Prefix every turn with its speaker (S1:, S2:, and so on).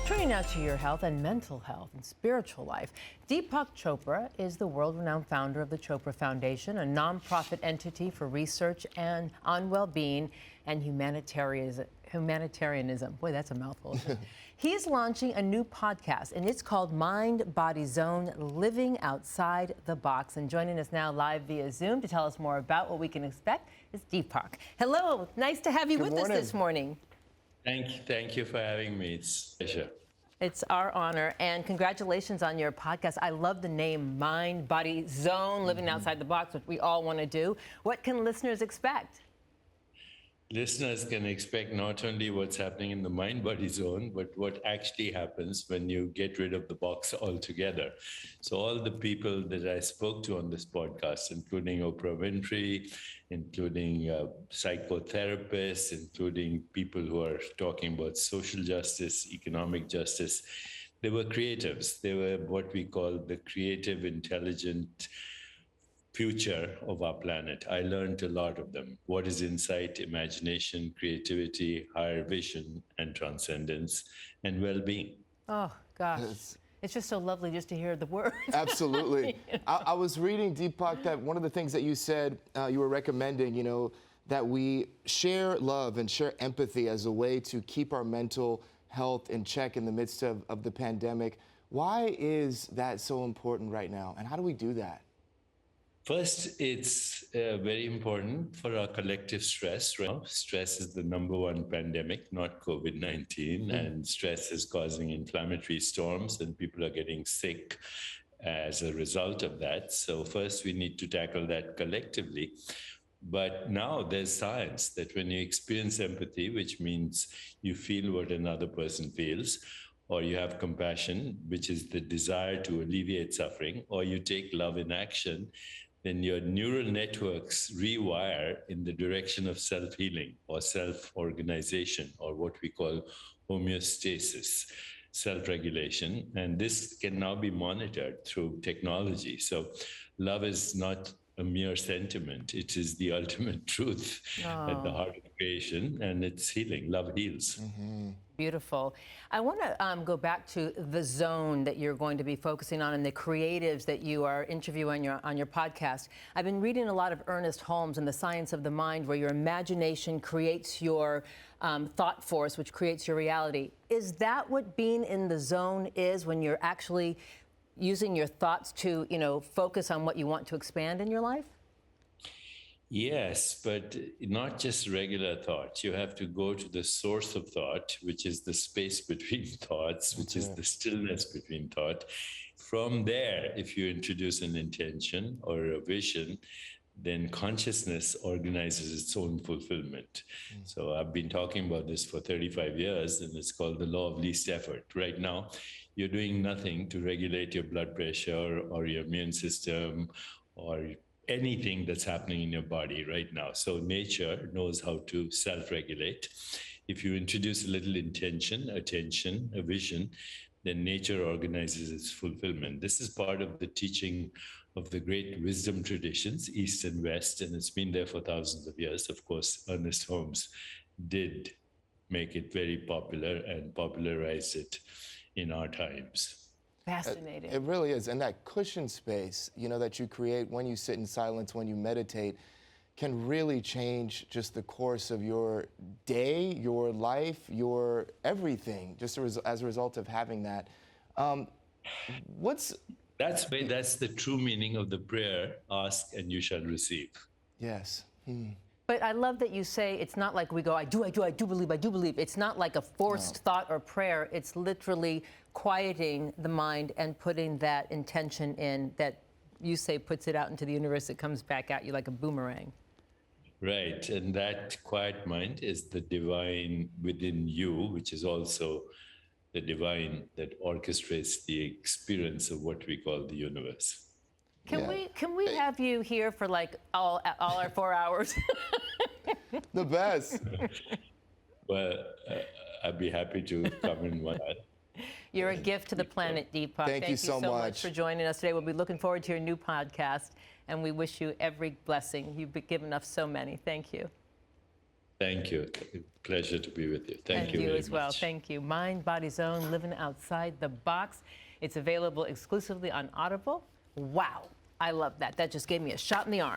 S1: Turning now to your health and mental health and spiritual life. Deepak Chopra is the world-renowned founder of the Chopra Foundation, a nonprofit entity for research and on well-being and humanitarianism. Boy, that's a mouthful, isn't it? He's launching a new podcast, and it's called Mind Body Zone, Living Outside the Box. And joining us now live via Zoom to tell us more about what we can expect is Deepak. Hello, nice to have you with us this morning.
S2: Thank you for having me. It's a pleasure.
S1: It's our honor, and congratulations on your podcast. I love the name, Mind Body Zone, Living Outside the Box, which we all want to do. What can listeners expect?
S2: Listeners can expect not only what's happening in the mind-body zone, but what actually happens when you get rid of the box altogether. So all the people that I spoke to on this podcast, including Oprah Winfrey, including psychotherapists, including people who are talking about social justice, economic justice, they were creatives. They were what we call the creative, intelligent future of our planet. I learned a lot of them. What is insight, imagination, creativity, higher vision, and transcendence, and well-being.
S1: Oh, gosh. It's just so lovely just to hear the words.
S3: Absolutely. You know? I was reading, Deepak, that one of the things that you said, you were recommending, that we share love and share empathy as a way to keep our mental health in check in the midst of the pandemic. Why is that so important right now, and how do we do that?
S2: First, it's very important for our collective stress. Right now, stress is the #1 pandemic, not COVID-19, and stress is causing inflammatory storms, and people are getting sick as a result of that. So first, we need to tackle that collectively. But now there's science that when you experience empathy, which means you feel what another person feels, or you have compassion, which is the desire to alleviate suffering, or you take love in action, then your neural networks rewire in the direction of self-healing or self-organization, or what we call homeostasis, self-regulation. And this can now be monitored through technology. So love is not a mere sentiment. It is the ultimate truth at the heart of creation, and it's healing. Love heals.
S1: Beautiful. I want to go back to the zone that you're going to be focusing on and the creatives that you are interviewing on your podcast. I've been reading a lot of Ernest Holmes and The Science of the Mind, where your imagination creates your thought force, which creates your reality. Is that what being in the zone is, when you're actually using your thoughts to, focus on what you want to expand in your life?
S2: Yes, but not just regular thought. You have to go to the source of thought, which is the space between thoughts, which is the stillness between thought. From there, if you introduce an intention or a vision, then consciousness organizes its own fulfillment. So I've been talking about this for 35 years, and it's called the law of least effort. Right now, you're doing nothing to regulate your blood pressure or your immune system or anything that's happening in your body right now. So nature knows how to self-regulate. If you introduce a little intention, attention, a vision, then nature organizes its fulfillment. This is part of the teaching of the great wisdom traditions, East and West, and it's been there for thousands of years. Of course, Ernest Holmes did make it very popular and popularized it in our times.
S1: Fascinating.
S3: It really is. And that cushion space, that you create when you sit in silence, when you meditate, can really change just the course of your day, your life, your everything, just as a result of having that.
S2: That's the true meaning of the prayer, ask and you shall receive.
S3: Yes.
S1: But I love that you say it's not like we go, I do believe. It's not like a forced thought or prayer. It's literally quieting the mind and putting that intention in that you say puts it out into the universe. It comes back at you like a boomerang.
S2: Right. And that quiet mind is the divine within you, which is also the divine that orchestrates the experience of what we call the universe.
S1: Can we have you here for like all our 4 hours?
S3: The best.
S2: Well, I'd be happy to come in one.
S1: You're a gift to the planet, Deepak.
S3: Thank you so much
S1: for joining us today. We'll be looking forward to your new podcast, and we wish you every blessing. You've given us so many. Thank you.
S2: Thank you. Pleasure to be with you. Thank you
S1: And you
S2: very
S1: as well.
S2: much.
S1: Thank you. Mind, Body Zone, Living Outside the Box. It's available exclusively on Audible. Wow. I love that. That just gave me a shot in the arm.